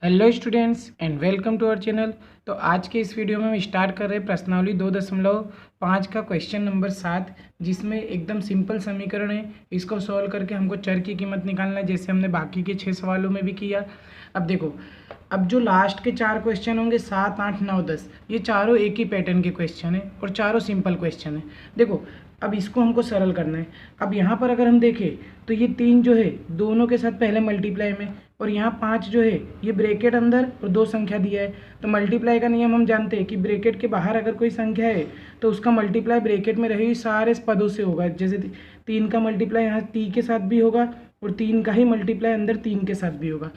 Hello students and welcome to our channel. तो आज के इस वीडियो में हम स्टार्ट कर रहे हैं प्रश्नावली 2.5 का क्वेश्चन नंबर 7, जिसमें एकदम सिंपल समीकरण है। इसको सॉल्व करके हमको चर की कीमत निकालना है, जैसे हमने बाकी के 6 सवालों में भी किया। अब देखो, अब जो लास्ट के 4 क्वेश्चन होंगे 7, 8, 9, 10, ये चारों एक ही पैटर्न के क्वेश्चन है और चारों सिंपल क्वेश्चन है। देखो, अब इसको हमको सरल करना है। अब यहाँ पर अगर हम देखें तो ये 3 जो है दोनों के साथ पहले मल्टीप्लाई में, और यहाँ 5 जो है ये ब्रैकेट अंदर और 2 संख्या दिया है। तो मल्टीप्लाई का नियम हम जानते हैं कि ब्रैकेट के बाहर अगर कोई संख्या है तो उसका मल्टीप्लाई ब्रैकेट में रही हुई सारे पदों से होगा। जैसे 3 का मल्टीप्लाई यहाँ टी के साथ भी होगा और 3 का ही मल्टीप्लाई अंदर 3 के साथ भी होगा।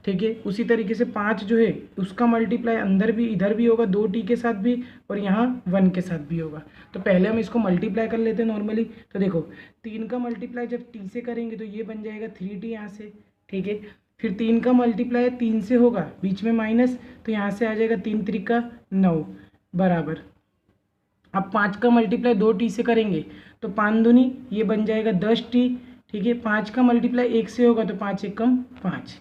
ठीक है, उसी तरीके से 5 जो है उसका मल्टीप्लाई अंदर भी इधर भी होगा 2t के साथ भी, और यहाँ 1 के साथ भी होगा। तो पहले हम इसको मल्टीप्लाई कर लेते हैं नॉर्मली। तो देखो, 3 का मल्टीप्लाई जब t से करेंगे तो ये बन जाएगा 3t यहाँ से। ठीक है, फिर 3 का मल्टीप्लाई 3 से होगा, बीच में माइनस, तो यहाँ से आ जाएगा 3 त्रिका 9 बराबर। अब 5 का मल्टीप्लाई 2t से करेंगे तो 5 दूनी ये बन जाएगा 10t। ठीक है, 5 का मल्टीप्लाई 1 से होगा तो 5 एकम 5।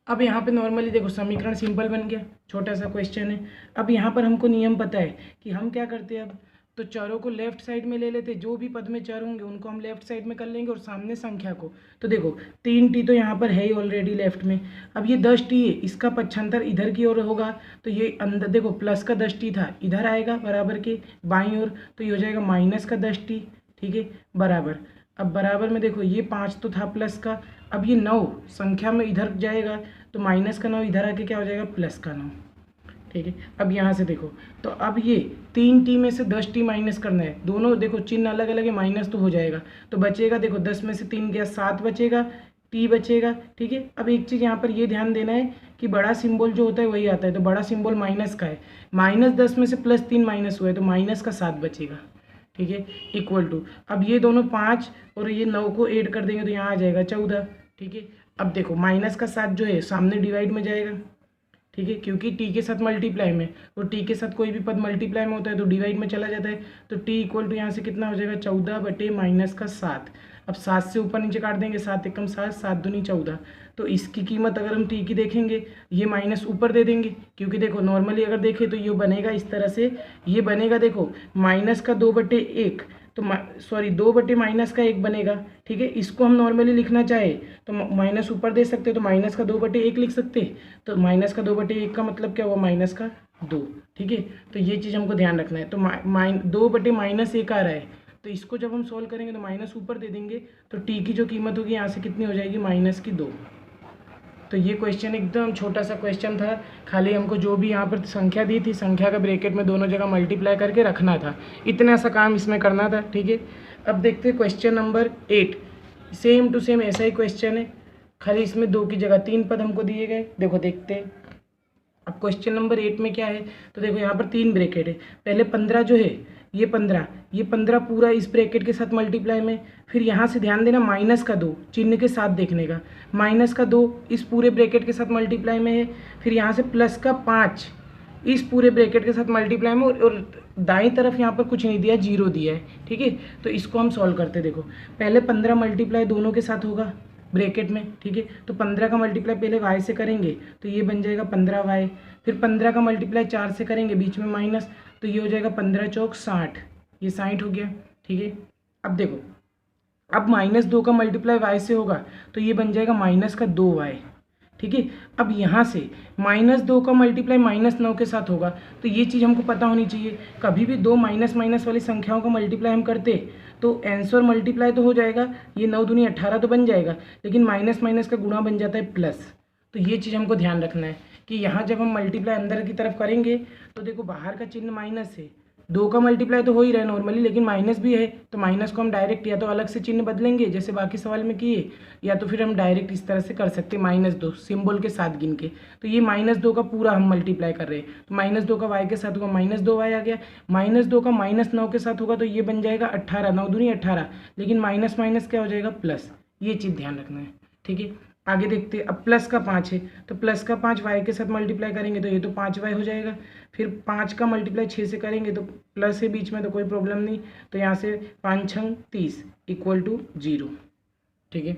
अब यहाँ पे नॉर्मली देखो समीकरण सिंपल बन गया, छोटा सा क्वेश्चन है। अब यहाँ पर हमको नियम पता है कि हम क्या करते हैं। अब तो चरों को लेफ्ट साइड में ले लेते, जो भी पद में चर होंगे उनको हम लेफ्ट साइड में कर लेंगे और सामने संख्या को। तो देखो 3t तो यहाँ पर है ही ऑलरेडी लेफ्ट में। अब ये 10t है, इसका पक्षांतर इधर की ओर होगा, तो ये अंदर देखो प्लस का 10t था, इधर आएगा बराबर के बाईं ओर, तो ये हो जाएगा माइनस का 10t। ठीक है, बराबर। अब बराबर में देखो ये 5 तो था प्लस का, अब ये 9 संख्या में इधर जाएगा तो माइनस का 9 इधर आके क्या हो जाएगा प्लस का 9। ठीक है, अब यहाँ से देखो, तो अब ये 3t में से 10t माइनस करना है। दोनों देखो चिन्ह अलग अलग है, माइनस तो हो जाएगा, तो बचेगा देखो 10 में से 3 गया 7 बचेगा, t बचेगा। ठीक है, अब एक चीज़ यहाँ पर ये ध्यान देना है कि बड़ा सिंबल जो होता है वही आता है, तो बड़ा सिंबल माइनस का है। -10 में से +3 माइनस हुआ है तो माइनस का 7 बचेगा। ठीक है, इक्वल टू, अब ये दोनों 5 और ये 9 को ऐड कर देंगे तो यहाँ आ जाएगा 14। ठीक है, अब देखो माइनस का 7 जो है सामने डिवाइड में जाएगा। ठीक है, क्योंकि t के साथ मल्टीप्लाई में, और t के साथ कोई भी पद मल्टीप्लाई में होता है तो डिवाइड में चला जाता है। तो t इक्वल टू यहाँ से कितना हो जाएगा 14 बटे माइनस का 7। अब 7 से ऊपर नीचे काट देंगे, 7 एकम 7, 7 दूनी 14। तो इसकी कीमत अगर हम t की देखेंगे, ये माइनस ऊपर दे देंगे, क्योंकि देखो नॉर्मली अगर देखें तो ये बनेगा इस तरह से, ये बनेगा देखो माइनस का 2/1, तो सॉरी 2 बटे माइनस का 1 बनेगा। ठीक है, इसको हम नॉर्मली लिखना चाहे तो माइनस ऊपर दे सकते, तो माइनस का 2/1 लिख सकते। तो माइनस का 2/1 का मतलब क्या हुआ माइनस का 2। ठीक है, तो ये चीज़ हमको ध्यान रखना है। तो 2/-1 आ रहा है, तो इसको जब हम सॉल्व करेंगे तो माइनस ऊपर दे देंगे, तो टी की जो कीमत होगी यहाँ से कितनी हो जाएगी -2। तो ये क्वेश्चन एकदम छोटा सा क्वेश्चन था, खाली हमको जो भी यहाँ पर संख्या दी थी संख्या का ब्रैकेट में दोनों जगह मल्टीप्लाई करके रखना था, इतना सा काम इसमें करना था। ठीक है, अब देखते हैं question number 8। Same to same ऐसा ही क्वेश्चन है, खाली इसमें 2 की जगह 3 पद हमको दिए गए। देखो देखते हैं अब क्वेश्चन नंबर 8 में क्या है। तो देखो यहाँ पर 3 ब्रैकेट है, पहले 15 जो है ये 15 पूरा इस ब्रैकेट के साथ मल्टीप्लाई में, फिर यहाँ से ध्यान देना माइनस का 2 चिन्ह के साथ देखने का, माइनस का 2 इस पूरे ब्रैकेट के साथ मल्टीप्लाई में है, फिर यहाँ से प्लस का 5 इस पूरे ब्रैकेट के साथ मल्टीप्लाई में, और दाईं तरफ यहाँ पर कुछ नहीं दिया, 0 दिया है। ठीक है, तो इसको हम सॉल्व करते देखो, पहले 15 मल्टीप्लाई दोनों के साथ होगा ब्रैकेट में। ठीक है, तो 15 का मल्टीप्लाई पहले y से करेंगे तो ये बन जाएगा 15y, फिर 15 का मल्टीप्लाई 4 से करेंगे बीच में माइनस, तो ये हो जाएगा 15 चौक 60, ये 60 हो गया। ठीक है, अब देखो, अब -2 का मल्टीप्लाई y से होगा तो ये बन जाएगा माइनस का 2y। ठीक है, अब यहाँ से -2 का मल्टीप्लाई -9 के साथ होगा, तो ये चीज़ हमको पता होनी चाहिए। कभी भी 2 माइनस माइनस वाली संख्याओं का मल्टीप्लाई हम करते तो आंसर मल्टीप्लाई तो हो जाएगा, ये 9 दूनी 18 तो बन जाएगा, लेकिन माइनस माइनस का गुणा बन जाता है प्लस। तो ये चीज़ हमको ध्यान रखना है कि यहाँ जब हम मल्टीप्लाई अंदर की तरफ करेंगे तो देखो बाहर का चिन्ह माइनस है, 2 का मल्टीप्लाई तो हो ही रहा है नॉर्मली, लेकिन माइनस भी है, तो माइनस को हम डायरेक्ट या तो अलग से चिन्ह बदलेंगे जैसे बाकी सवाल में किए, या तो फिर हम डायरेक्ट इस तरह से कर सकते हैं -2 सिंबल के साथ गिन के। तो ये -2 का पूरा हम मल्टीप्लाई कर रहे हैं, तो -2 का y के साथ होगा -2y आ गया, -2 का -9 के साथ होगा तो ये बन जाएगा 18, 9 दूनी 18, लेकिन माइनस माइनस क्या हो जाएगा प्लस। ये चीज़ ध्यान रखना है। ठीक है, आगे देखते हैं। अब प्लस का 5 है तो प्लस का 5 y के साथ मल्टीप्लाई करेंगे तो ये तो 5y हो जाएगा, फिर 5 का मल्टीप्लाई 6 से करेंगे तो प्लस है बीच में तो कोई प्रॉब्लम नहीं, तो यहाँ से 5 6 30 इक्वल टू 0। ठीक है,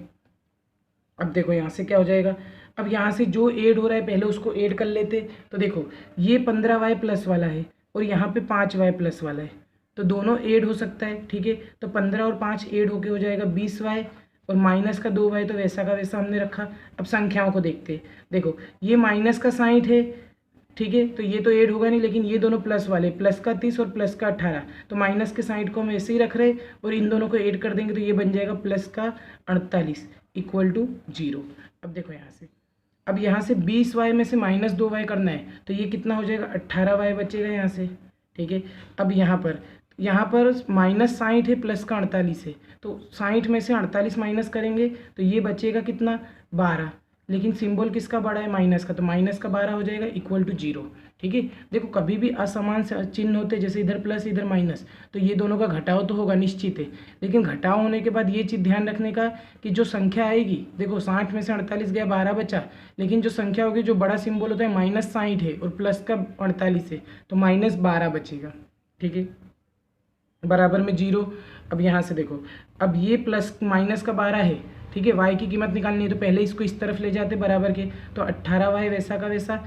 अब देखो यहाँ से क्या हो जाएगा, अब यहाँ से जो ऐड हो रहा है पहले उसको ऐड कर लेते। तो देखो ये 15y प्लस वाला है और यहाँ पे 5y प्लस वाला है, तो दोनों ऐड हो सकता है। ठीक है, तो 15 और 5 ऐड होके हो जाएगा 20y और माइनस का 2y, तो वैसा का वैसा हमने रखा। अब संख्याओं को देखते हैं। देखो ये माइनस का 60 है, ठीक है, तो ये तो ऐड होगा नहीं, लेकिन ये दोनों प्लस वाले, प्लस का 30 और प्लस का 18, तो माइनस के 60 को हम ऐसे ही रख रहे और इन दोनों को ऐड कर देंगे तो ये बन जाएगा प्लस का 48 इक्वल टू 0। अब देखो यहाँ से, अब यहाँ से 20y में से माइनस 2y करना है, तो ये कितना हो जाएगा 18y बचेगा यहाँ से। ठीक है, अब यहाँ पर माइनस 60 है प्लस का 48 है, तो 60 में से 48 माइनस करेंगे तो ये बचेगा कितना 12, लेकिन सिंबल किसका बड़ा है माइनस का, तो माइनस का 12 हो जाएगा इक्वल टू 0। ठीक है, देखो कभी भी असमान चिन्ह होते जैसे इधर प्लस इधर माइनस, तो ये दोनों का घटाव तो होगा निश्चित है, लेकिन घटाव होने के बाद ये चीज़ ध्यान रखने का कि जो संख्या आएगी, देखो 60 में से 48 गया 12 बचा, लेकिन जो संख्या होगी जो बड़ा सिंबल होता है माइनस 60 है और प्लस का 48 है, तो माइनस 12 बचेगा। ठीक है, बराबर में 0। अब यहाँ से देखो, अब ये प्लस माइनस का 12 है, ठीक है, y की कीमत निकालनी है तो पहले इसको इस तरफ ले जाते बराबर के, तो 18y वैसा का वैसा।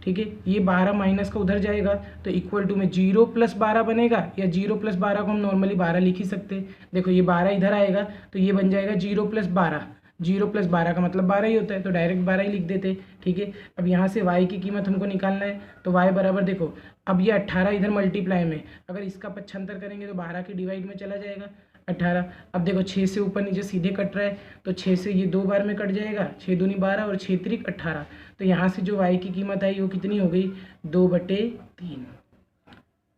ठीक है, ये 12 माइनस का उधर जाएगा तो इक्वल टू में 0 प्लस 12 बनेगा, या 0 प्लस 12 को हम नॉर्मली 12 लिख ही सकते हैं। देखो ये 12 इधर आएगा तो ये बन जाएगा 0 प्लस 12, 0 प्लस 12 का मतलब 12 ही होता है, तो डायरेक्ट 12 ही लिख देते। ठीक है, अब यहाँ से y की कीमत हमको निकालना है, तो y बराबर देखो, अब ये 18 इधर मल्टीप्लाई में, अगर इसका पक्षांतर करेंगे तो 12 के डिवाइड में चला जाएगा 18। अब देखो 6 से ऊपर नीचे सीधे कट रहा है, तो 6 से ये 2 बार में कट जाएगा, 6 दूनी 12 और 6 त्रिक 18, तो यहाँ से जो y की कीमत आई वो कितनी हो गई 2/3।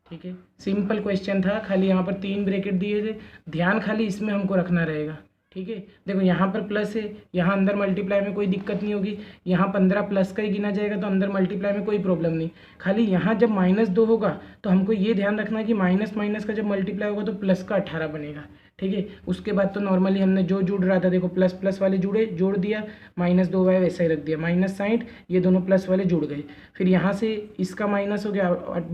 ठीक है, सिंपल क्वेश्चन था, खाली यहाँ पर 3 ब्रैकेट दिए थे, ध्यान खाली इसमें हमको रखना रहेगा। ठीक है, देखो यहाँ पर प्लस है, यहाँ अंदर मल्टीप्लाई में कोई दिक्कत नहीं होगी, यहाँ 15 प्लस का ही गिना जाएगा तो अंदर मल्टीप्लाई में कोई प्रॉब्लम नहीं। खाली यहाँ जब -2 होगा तो हमको ये ध्यान रखना है कि माइनस माइनस का जब मल्टीप्लाई होगा तो प्लस का 18 बनेगा। ठीक है, उसके बाद तो नॉर्मली हमने जो जुड़ रहा था, देखो प्लस प्लस वाले जुड़े, जोड़ दिया, -2y वैसा ही रख दिया, -60, ये दोनों प्लस वाले जुड़ गए। फिर यहाँ से इसका माइनस हो गया,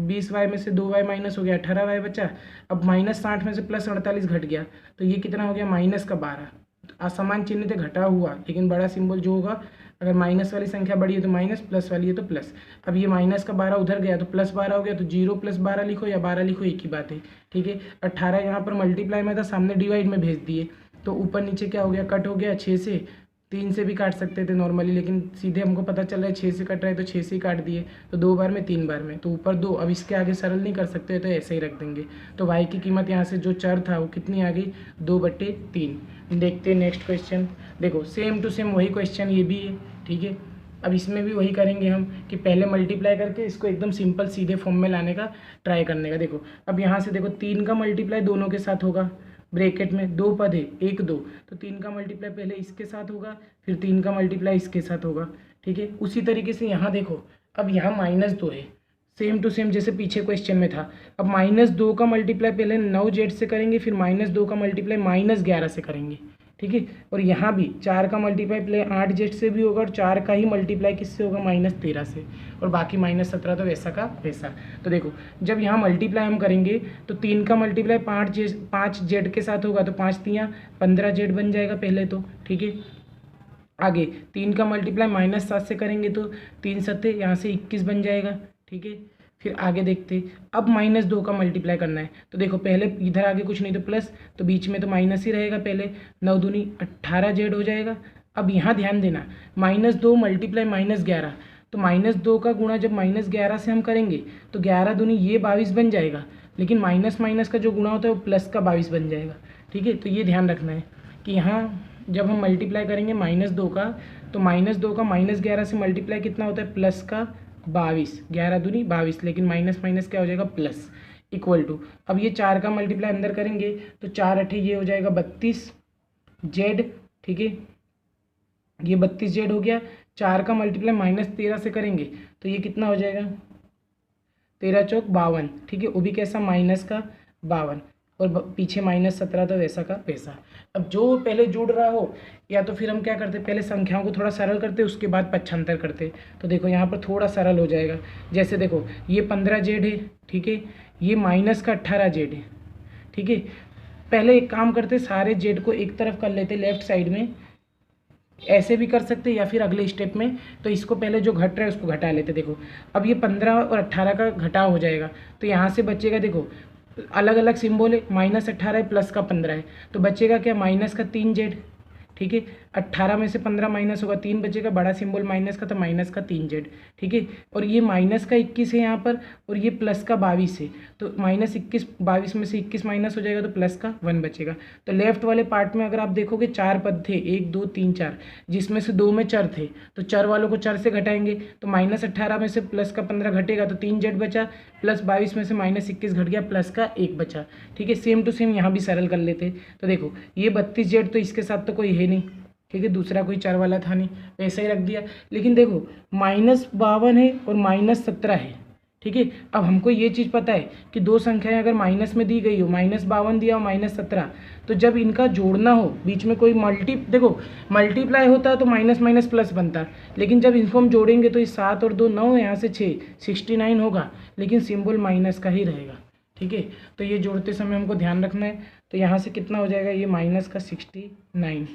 20y में से 2y माइनस हो गया, 18y बचा। अब -60 में से प्लस 48 घट गया, तो ये कितना हो गया -12। असमान चिन्ह से घटा हुआ, लेकिन बड़ा सिंबल जो होगा, अगर माइनस वाली संख्या बड़ी है तो माइनस, प्लस वाली है तो प्लस। अब ये माइनस का 12 उधर गया तो प्लस 12 हो गया, तो 0 प्लस 12 लिखो या 12 लिखो, एक ही बात है। ठीक है, 18 यहाँ पर मल्टीप्लाई में था, सामने डिवाइड में भेज दिए, तो ऊपर नीचे क्या हो गया, कट हो गया। 6 से 3 से भी काट सकते थे नॉर्मली, लेकिन सीधे हमको पता चल रहा है 6 से कट रहा है तो 6 से ही काट दिए, तो 2 बार में 3 बार में, तो ऊपर 2। अब इसके आगे सरल नहीं कर सकते तो ऐसे ही रख देंगे। तो y की कीमत यहाँ से जो चर था वो कितनी आ गई 2/3। देखते हैं नेक्स्ट क्वेश्चन। देखो सेम टू सेम वही क्वेश्चन ये भी है। ठीक है, अब इसमें भी वही करेंगे हम कि पहले मल्टीप्लाई करके इसको एकदम सिंपल सीधे फॉर्म में लाने का ट्राई करने का। देखो अब यहाँ से देखो 3 का मल्टीप्लाई दोनों के साथ होगा, ब्रैकेट में 2 पद है, 1 2, तो 3 का मल्टीप्लाई पहले इसके साथ होगा, फिर 3 का मल्टीप्लाई इसके साथ होगा। ठीक है, उसी तरीके से यहाँ देखो, अब यहाँ -2 है, सेम टू सेम जैसे पीछे क्वेश्चन में था। अब -2 का मल्टीप्लाई पहले 9z से करेंगे, फिर -2 का मल्टीप्लाई -11 से करेंगे। ठीक है, और यहाँ भी 4 का मल्टीप्लाई पहले 8z से भी होगा और 4 का ही मल्टीप्लाई किससे होगा -13 से, और बाकी -17 तो वैसा का वैसा। तो देखो जब यहाँ मल्टीप्लाई हम करेंगे तो 3 का मल्टीप्लाई 5z के साथ होगा, तो 5 3 15z बन जाएगा पहले तो। ठीक है, आगे 3 का मल्टीप्लाई -7 से करेंगे तो 3 7 यहाँ से 21 बन जाएगा। ठीक है, फिर आगे देखते, अब -2 का मल्टीप्लाई करना है, तो देखो पहले इधर आगे कुछ नहीं तो प्लस, तो बीच में तो माइनस ही रहेगा पहले, 9 दूनी 18z हो जाएगा। अब यहाँ ध्यान देना, -2 मल्टीप्लाई -11, तो -2 का गुणा जब -11 से हम करेंगे तो 11 दूनी ये 22 बन जाएगा, लेकिन माइनस माइनस का जो गुणा होता है वो प्लस का 22 बन जाएगा। ठीक है, तो ये ध्यान रखना है कि यहाँ जब हम मल्टीप्लाई करेंगे -2 का, तो -2 का -11 से मल्टीप्लाई कितना होता है प्लस का 22, 11 दूनी 22, लेकिन माइनस माइनस क्या हो जाएगा प्लस, इक्वल टू। अब ये 4 का मल्टीप्लाई अंदर करेंगे तो 4 8 ये हो जाएगा 32z। ठीक है, ये 32z हो गया। 4 का मल्टीप्लाई -13 से करेंगे तो ये कितना हो जाएगा 13 चौक 52। ठीक है, वो भी कैसा माइनस का 52, और पीछे -17 तो वैसा का वैसा। अब जो पहले जुड़ रहा हो, या तो फिर हम क्या करते, पहले संख्याओं को थोड़ा सरल करते उसके बाद पक्षांतर करते, तो देखो यहाँ पर थोड़ा सरल हो जाएगा। जैसे देखो ये 15z है, ठीक है, ये माइनस का 18z है। ठीक है, पहले एक काम करते, सारे z को एक तरफ कर लेते लेफ्ट साइड में, ऐसे भी कर सकते या फिर अगले स्टेप में, तो इसको पहले जो घट रहा है उसको घटा लेते। देखो अब ये 15 और 18 का घटाव हो जाएगा, तो यहाँ से बचेगा, देखो अलग अलग सिंबल है, -18 है, प्लस का 15 है, तो बचेगा क्या, माइनस का 3z। ठीक है, 18 में से 15 माइनस होगा, 3 बचेगा, बड़ा सिंबल माइनस का, तो माइनस का 3z। ठीक है, और ये माइनस का 21 है यहाँ पर, और ये प्लस का 22 है, तो -21 22 में से 21 माइनस हो जाएगा, तो प्लस का 1 बचेगा। तो लेफ्ट वाले पार्ट में अगर आप देखोगे 4 पद थे, 1 2 3 4, जिसमें से 2 में चर थे, तो चर वालों को चर से घटाएंगे, तो -18 में से प्लस का 15 घटेगा, तो 3z बचा, प्लस 22 में से -21 घट गया, प्लस का 1 बचा। ठीक है, सेम टू सेम यहाँ भी सरल कर लेते। तो देखो ये 32z, तो इसके साथ तो कोई है नहीं, ठीक है, दूसरा कोई चर वाला था नहीं, वैसे ही रख दिया। लेकिन देखो -52 है और -17 है। ठीक है, अब हमको ये चीज़ पता है कि दो संख्याएं अगर माइनस में दी गई हो, -52 दिया हो, -17, तो जब इनका जोड़ना हो, बीच में कोई देखो मल्टीप्लाई होता है तो माइनस माइनस प्लस बनता है, लेकिन जब इनको हम जोड़ेंगे तो ये 7 और 2 9, यहाँ से 6 69 होगा, लेकिन सिंबल माइनस का ही रहेगा। ठीक है, तो ये जोड़ते समय हमको ध्यान रखना है। तो यहाँ से कितना हो जाएगा, ये माइनस का 69।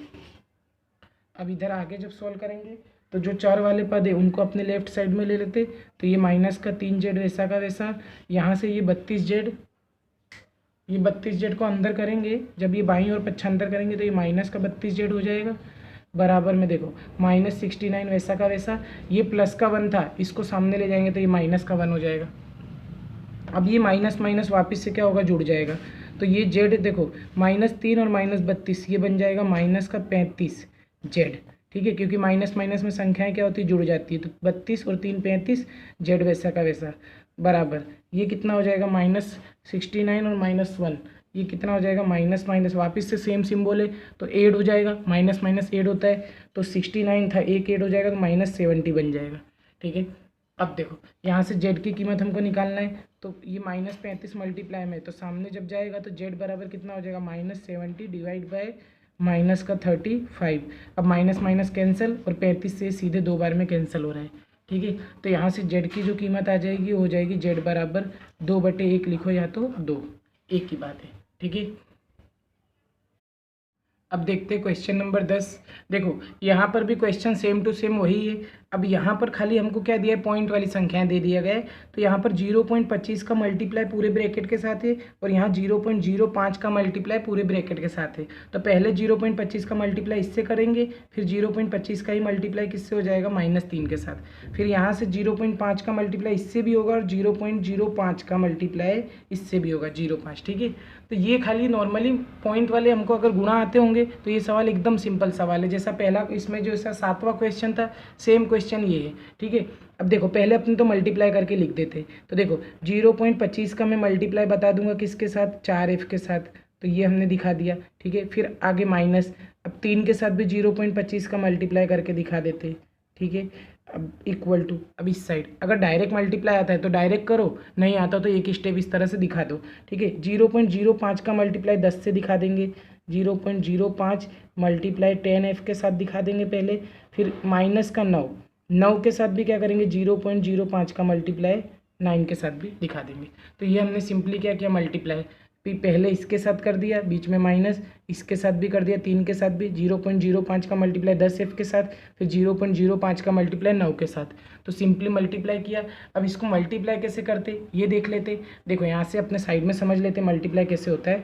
अब इधर आगे जब सॉल्व करेंगे तो जो चार वाले पद है उनको अपने लेफ्ट साइड में ले लेते, तो ये माइनस का 3z वैसा का वैसा, यहाँ से ये 32z, ये 32z को अंदर करेंगे, जब ये बाईं ओर पक्षांतर करेंगे तो ये माइनस का 32z हो जाएगा। बराबर में देखो -69 वैसा का वैसा, ये प्लस का 1 था, इसको सामने ले जाएंगे तो ये माइनस का 1 हो जाएगा। अब ये माइनस माइनस वापस से क्या होगा, जुड़ जाएगा, तो ये z देखो -3 और -32, ये बन जाएगा माइनस का 35z। ठीक है, क्योंकि माइनस माइनस में संख्याएं क्या होती है, जुड़ जाती है, तो 32 और 3 35, z वैसा का वैसा। बराबर ये कितना हो जाएगा, -69 और -1, ये कितना हो जाएगा, माइनस माइनस वापस से सेम सिंबल है तो ऐड हो जाएगा, माइनस माइनस ऐड होता है, तो 69 था, एक ऐड हो जाएगा तो -70 बन जाएगा। ठीक है, अब देखो यहाँ से z की कीमत हमको निकालना है, तो ये -35 मल्टीप्लाई में, तो सामने जब जाएगा तो z बराबर कितना हो जाएगा, -70 डिवाइड बाय -35। अब माइनस माइनस कैंसिल, और 35 से सीधे 2 बार में कैंसिल हो रहा है। ठीक है, तो यहाँ से z की जो कीमत आ जाएगी हो जाएगी z बराबर 2/1 लिखो, या तो 2, एक ही बात है। ठीक है, अब देखते हैं क्वेश्चन नंबर 10। देखो यहाँ पर भी क्वेश्चन सेम टू सेम वही है। अब यहाँ पर खाली हमको क्या दिया है, पॉइंट वाली संख्याएं दे दिया गया है, तो यहाँ पर 0.25 का मल्टीप्लाई पूरे ब्रैकेट के साथ है, और यहाँ 0.05 का मल्टीप्लाई पूरे ब्रैकेट के साथ है। तो पहले 0.25 का मल्टीप्लाई इससे करेंगे, फिर 0.25 का ही मल्टीप्लाई किससे हो जाएगा, -3 के साथ, फिर यहाँ से 0.5 का मल्टीप्लाई इससे भी होगा, और 0.05 का मल्टीप्लाई इससे भी होगा 0.5। ठीक है, तो ये खाली नॉर्मली पॉइंट वाले हमको अगर गुणा आते होंगे तो ये सवाल एकदम सिंपल सवाल है, जैसा पहला इसमें जो 7वां क्वेश्चन था सेम क्वेश्चन ये है। ठीक है, अब देखो पहले अपने तो मल्टीप्लाई करके लिख देते, तो देखो 0.25 का मैं मल्टीप्लाई बता दूंगा किसके साथ, 4f के साथ, तो ये हमने दिखा दिया। ठीक है, फिर आगे माइनस, अब 3 के साथ भी 0.25 का मल्टीप्लाई करके दिखा देते। ठीक है, अब इक्वल टू, अब इस साइड अगर डायरेक्ट मल्टीप्लाई आता है तो डायरेक्ट करो, नहीं आता तो एक स्टेप इस तरह से दिखा दो। ठीक है, 0.05 का मल्टीप्लाई 10 से दिखा देंगे, 0.05 मल्टीप्लाई 10f के साथ दिखा देंगे पहले, फिर माइनस का 9 के साथ भी क्या करेंगे, 0.05 का मल्टीप्लाई 9 के साथ भी दिखा देंगे। तो ये हमने सिंपली क्या किया, मल्टीप्लाई पहले इसके साथ कर दिया, बीच में माइनस, इसके साथ भी कर दिया, 3 के साथ भी, 0.05 का मल्टीप्लाई 10f के साथ, फिर 0.05 का मल्टीप्लाई 9 के साथ, तो सिंपली मल्टीप्लाई किया। अब इसको मल्टीप्लाई कैसे करते ये देख लेते। देखो यहाँ से अपने साइड में समझ लेते मल्टीप्लाई कैसे होता है,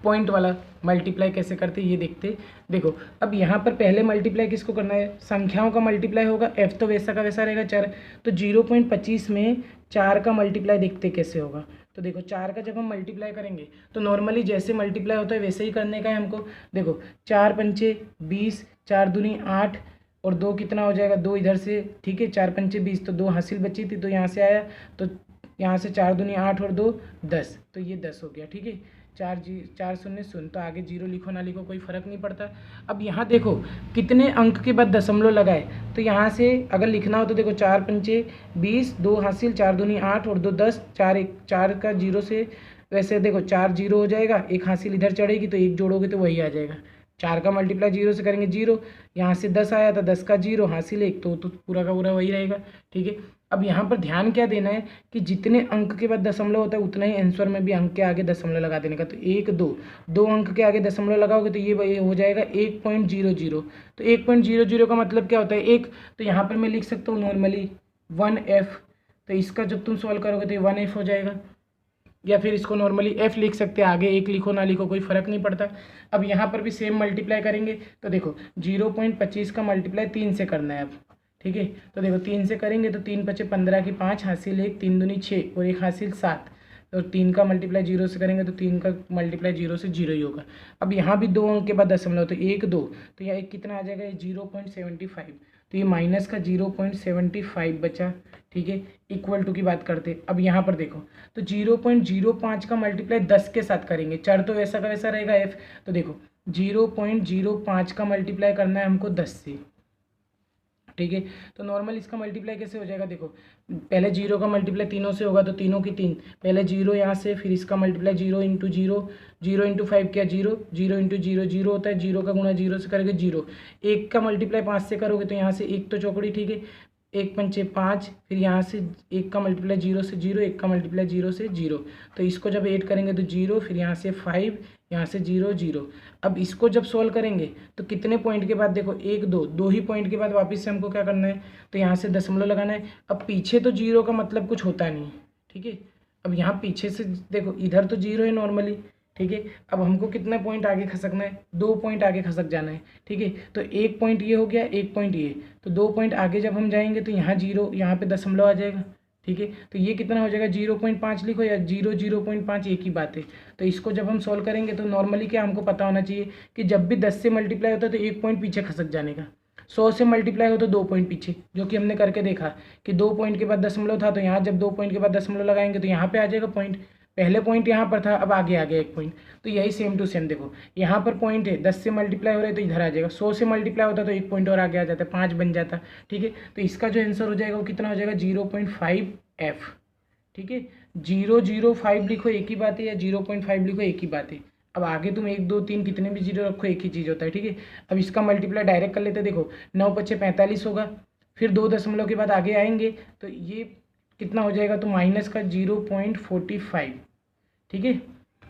पॉइंट वाला मल्टीप्लाई कैसे करते ये देखते। देखो अब यहाँ पर पहले मल्टीप्लाई किसको करना है, संख्याओं का मल्टीप्लाई होगा, f तो वैसा का वैसा रहेगा चर, तो 0.25 में 4 का मल्टीप्लाई देखते कैसे होगा। तो देखो 4 का जब हम मल्टीप्लाई करेंगे तो नॉर्मली जैसे मल्टीप्लाई होता है वैसे ही करने का है हमको। देखो 4 पंचे 20, 4 दूनी 8, और 2 कितना हो जाएगा, 2 इधर से। ठीक है, 4 पंचे 20, तो 2 हासिल बची थी तो यहाँ से आया, तो यहाँ से 4 दूनी 8 और 2 10, तो ये 10 हो गया। ठीक है, 4 शून्य शून्य, तो आगे 0 लिखो ना लिखो कोई फ़र्क नहीं पड़ता। अब यहाँ देखो कितने अंक के बाद दशमलव लगाए, तो यहाँ से अगर लिखना हो तो देखो 4 पंचे 20, 2 हासिल, 4 दूनी 8 और 2 10, 4 का 0 से, वैसे देखो 4 0 हो जाएगा, एक हासिल इधर चढ़ेगी तो 1 जोड़ोगे तो वही आ जाएगा। 4 का मल्टीप्लाई 0 से करेंगे 0, यहाँ से 10 आया था, 10 का 0 हासिल 1, तो पूरा का पूरा वही रहेगा। ठीक है, अब यहाँ पर ध्यान क्या देना है कि जितने अंक के बाद दशमलव होता है उतना ही आंसर में भी अंक के आगे दशमलव लगा देने का। तो 1 2 2 अंक के आगे दशमलव लगाओगे तो ये हो जाएगा 1.00। तो 1.00 का मतलब क्या होता है 1, तो यहाँ पर मैं लिख सकता हूँ नॉर्मली 1f। तो इसका जब तुम सॉल्व करोगे तो ये 1f हो जाएगा, या फिर इसको नॉर्मली f लिख सकते हैं, आगे 1 लिखो ना लिखो कोई फ़र्क नहीं पड़ता। अब यहाँ पर भी सेम मल्टीप्लाई करेंगे तो देखो 0.25 का मल्टीप्लाई 3 से करना है अब। ठीक है, तो देखो 3 से करेंगे तो 3 पचे 15 की 5 हासिल 1, 3 दूनी 6 और 1 हासिल 7। और 3 का मल्टीप्लाई 0 से करेंगे तो 3 का मल्टीप्लाई 0 से 0 ही होगा। अब यहाँ भी 2 अंक के बाद दशमलव, तो 1 2, तो यहाँ एक कितना आ जाएगा 0.75, तो ये माइनस का 0.75 बचा। ठीक है, इक्वल टू की बात करते। अब यहाँ पर देखो तो 0.05 का मल्टीप्लाई 10 के साथ करेंगे, चर तो वैसा का वैसा रहेगा f। तो देखो 0.05 का मल्टीप्लाई करना है हमको 10 से। ठीक है, तो नॉर्मल इसका मल्टीप्लाई कैसे हो जाएगा, देखो पहले 0 का मल्टीप्लाई तीनों से होगा तो तीनों की 3, पहले 0 यहाँ से, फिर इसका मल्टीप्लाई 0 इंटू 0, 0 इंटू 5 क्या 0, 0 इंटू 0 0 होता है, 0 का गुणा 0 से करोगे 0। 1 का मल्टीप्लाई 5 से करोगे तो यहाँ से 1 तो चौकड़ी। ठीक है, 1 पंचे 5, फिर यहाँ से 1 का मल्टीप्लाई 0 से 0, 1 का मल्टीप्लाई 0 से 0, तो इसको जब ऐड करेंगे तो 0, फिर यहाँ से 5, यहाँ से 0 0। अब इसको जब सॉल्व करेंगे तो कितने पॉइंट के बाद देखो 1 2 2 ही पॉइंट के बाद वापस से हमको क्या करना है, तो यहाँ से दशमलव लगाना है। अब पीछे तो 0 का मतलब कुछ होता नहीं। ठीक है, अब यहाँ पीछे से देखो इधर तो 0 है नॉर्मली। ठीक है, अब हमको कितना पॉइंट आगे खसकना है, 2 पॉइंट आगे खसक जाना है। ठीक है, तो 1 पॉइंट ये हो गया, 1 पॉइंट ये, तो 2 पॉइंट आगे जब हम जाएंगे तो यहाँ 0, यहाँ पे दशमलव आ जाएगा। ठीक है, तो ये कितना हो जाएगा 0.5 लिखो या 0.5 एक ही बात है। तो इसको जब हम सॉल्व करेंगे तो नॉर्मली क्या हमको पता होना चाहिए कि जब भी 10 से मल्टीप्लाई होता है तो 1 पॉइंट पीछे खसक जाने का, 100 से मल्टीप्लाई हो तो 2 पॉइंट पीछे, जो कि हमने करके देखा कि 2 पॉइंट के बाद दशमलव था, तो यहाँ जब 2 पॉइंट के बाद दशमलव लगाएंगे तो यहाँ पे आ जाएगा पॉइंट, पहले पॉइंट यहाँ पर था, अब आगे आ गया 1 पॉइंट। तो यही सेम टू सेम देखो यहाँ पर पॉइंट है, 10 से मल्टीप्लाई हो रहा है तो इधर आ जाएगा, 100 से मल्टीप्लाई होता तो 1 पॉइंट और आगे आ जाता, 5 बन जाता। ठीक है, तो इसका जो आंसर हो जाएगा वो कितना हो जाएगा 0.5f। ठीक है, 0.05 लिखो एक ही बात है, या 0.5 लिखो एक ही बात है। अब आगे तुम 1 2 3 कितने भी 0 रखो एक ही चीज़ होता है। ठीक है, अब इसका मल्टीप्लाई डायरेक्ट कर लेते, देखो 9 पचे 45 होगा, फिर 2 दशमलव के बाद आगे आएंगे तो ये कितना हो जाएगा, तो माइनस का 0.45। ठीक है,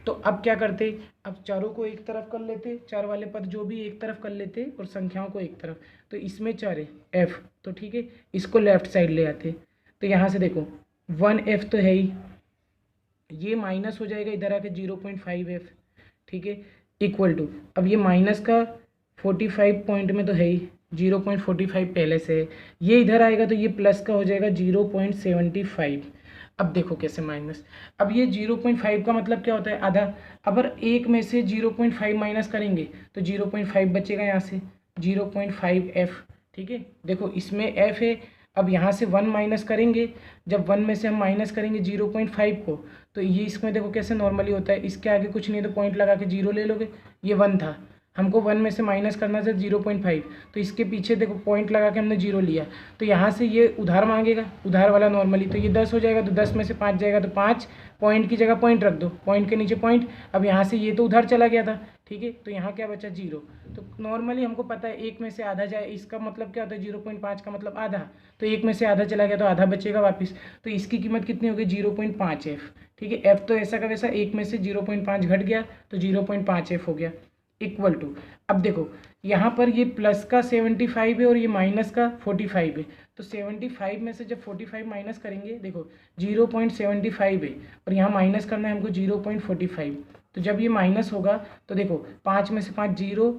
तो अब क्या करते, अब चारों को एक तरफ कर लेते, चार वाले पद जो भी एक तरफ कर लेते और संख्याओं को एक तरफ। तो इसमें चर है f, तो ठीक है इसको लेफ्ट साइड ले आते। तो यहाँ से देखो 1f तो है ही, ये माइनस हो जाएगा इधर आके 0.5f। ठीक है, इक्वल टू, अब ये माइनस का 45 पॉइंट में तो है ही, 0.45 पहले से है, ये इधर आएगा तो ये प्लस का हो जाएगा 0.75। अब देखो कैसे माइनस, अब ये 0.5 का मतलब क्या होता है आधा, अगर एक में से 0.5 माइनस करेंगे तो 0.5 बचेगा यहाँ से 0.5f। ठीक है, देखो इसमें f है, अब यहाँ से 1 माइनस करेंगे, जब 1 में से हम माइनस करेंगे 0.5 को तो ये इसमें देखो कैसे नॉर्मली होता है, इसके आगे कुछ नहीं तो पॉइंट लगा के 0 ले लोगे, ये 1 था, हमको 1 में से माइनस करना था 0.5, तो इसके पीछे देखो पॉइंट लगा के हमने 0 लिया, तो यहाँ से ये उधार मांगेगा, उधार वाला नॉर्मली, तो ये 10 हो जाएगा, तो 10 में से 5 जाएगा तो 5 पॉइंट की जगह पॉइंट रख दो, पॉइंट के नीचे पॉइंट। अब यहाँ से ये तो उधार चला गया था। ठीक है, तो यहाँ क्या बचा 0। तो नॉर्मली हमको पता है 1 में से आधा जाए, इसका मतलब क्या होता है 0.5 का मतलब आधा, तो 1 में से आधा चला गया तो आधा बचेगा वापस, तो इसकी कीमत कितनी होगी 0.5f। ठीक है, f तो ऐसा का वैसा, 1 में से 0.5 घट गया तो 0.5f हो गया, इक्वल टू। अब देखो यहाँ पर ये प्लस का 75 है और ये माइनस का 45 है, तो 75 में से जब 45 माइनस करेंगे देखो 0.75 है और यहाँ माइनस करना है हमको 0.45, तो जब ये माइनस होगा तो देखो 5 में से 5 0,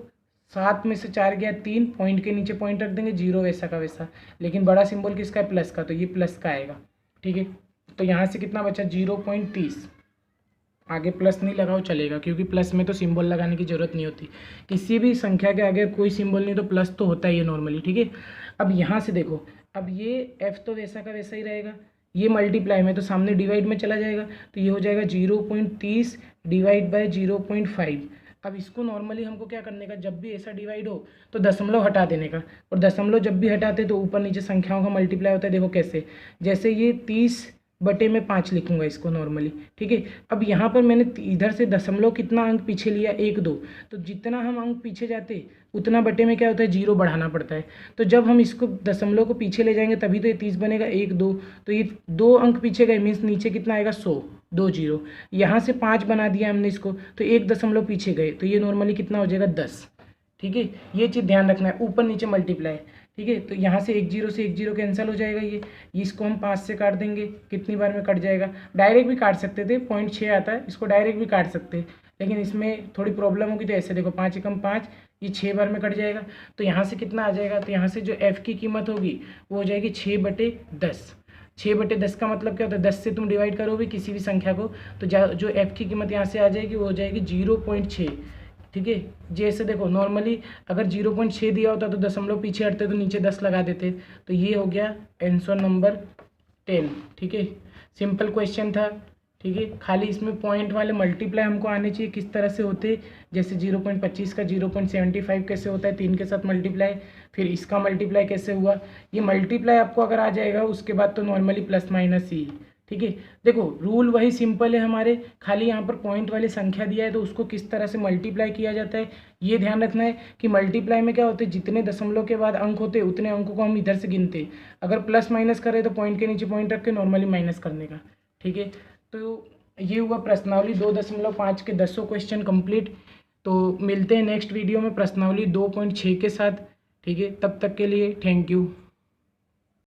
7 में से 4 गया 3, पॉइंट के नीचे पॉइंट रख देंगे 0 वैसा का वैसा, लेकिन बड़ा सिंबल किसका है प्लस का, तो ये प्लस का आएगा। ठीक है, तो यहाँ से कितना बचा 0.30, आगे प्लस नहीं लगाओ चलेगा क्योंकि प्लस में तो सिंबल लगाने की ज़रूरत नहीं होती, किसी भी संख्या के आगे कोई सिंबल नहीं तो प्लस तो होता ही है नॉर्मली। ठीक है, अब यहाँ से देखो, अब ये f तो वैसा का वैसा ही रहेगा, ये मल्टीप्लाई में तो सामने डिवाइड में चला जाएगा, तो ये हो जाएगा 0.30 डिवाइड बाय 0.5। अब इसको नॉर्मली हमको क्या करने का, जब भी ऐसा डिवाइड हो तो दशमलव हटा देने का, और दशमलव जब भी हटाते तो ऊपर नीचे संख्याओं का मल्टीप्लाई होता है। देखो कैसे, जैसे ये 30 बटे में 5 लिखूंगा इसको नॉर्मली, ठीक है। अब यहाँ पर मैंने इधर से दशमलव कितना अंक पीछे लिया, 1 2, तो जितना हम अंक पीछे जाते उतना बटे में क्या होता है, 0 बढ़ाना पड़ता है। तो जब हम इसको दशमलव को पीछे ले जाएंगे तभी तो ये 30 बनेगा, 1 2, तो ये 2 अंक पीछे गए, मीन्स नीचे कितना आएगा, 100, 2 0। यहाँ से 5 बना दिया हमने इसको, तो 1 दशमलव पीछे गए, तो ये नॉर्मली कितना हो जाएगा, 10, ठीक है। ये चीज़ ध्यान रखना है, ऊपर नीचे मल्टीप्लाई, ठीक है। तो यहाँ से 1 0 से 1 0 कैंसिल हो जाएगा, ये इसको हम 5 से काट देंगे, कितनी बार में कट जाएगा, डायरेक्ट भी काट सकते थे, 0.6 आता है, इसको डायरेक्ट भी काट सकते हैं, लेकिन इसमें थोड़ी प्रॉब्लम होगी, तो ऐसे देखो 5 एकम 5, ये 6 बार में कट जाएगा। तो यहाँ से कितना आ जाएगा, तो यहाँ से जो f की कीमत होगी वो हो जाएगी 6/10। 6/10 का मतलब क्या होता है, 10 से तुम डिवाइड करोगे किसी भी संख्या को, तो जो f की कीमत यहाँ से आ जाएगी वो हो जाएगी 0.6, ठीक है। जैसे देखो नॉर्मली अगर 0.6 दिया होता तो दशमलव पीछे हटते तो नीचे 10 लगा देते, तो ये हो गया आंसर नंबर 10, ठीक है। सिंपल क्वेश्चन था, ठीक है। खाली इसमें पॉइंट वाले मल्टीप्लाई हमको आने चाहिए, किस तरह से होते, जैसे 0.25 का 0.75 कैसे होता है 3 के साथ मल्टीप्लाई, फिर इसका मल्टीप्लाई कैसे हुआ, ये मल्टीप्लाई आपको अगर आ जाएगा उसके बाद तो नॉर्मली प्लस माइनस ही, ठीक है। देखो रूल वही सिंपल है हमारे, खाली यहाँ पर पॉइंट वाली संख्या दिया है तो उसको किस तरह से मल्टीप्लाई किया जाता है ये ध्यान रखना है कि मल्टीप्लाई में क्या होते हैं, जितने दशमलव के बाद अंक होते उतने अंकों को हम इधर से गिनते, अगर प्लस माइनस करें तो पॉइंट के नीचे पॉइंट रख के नॉर्मली माइनस करने का, ठीक है। तो ये हुआ प्रश्नावली 2.5 के 10 क्वेश्चन कंप्लीट। तो मिलते हैं नेक्स्ट वीडियो में प्रश्नावली 2.6 के साथ, ठीक है। तब तक के लिए थैंक यू।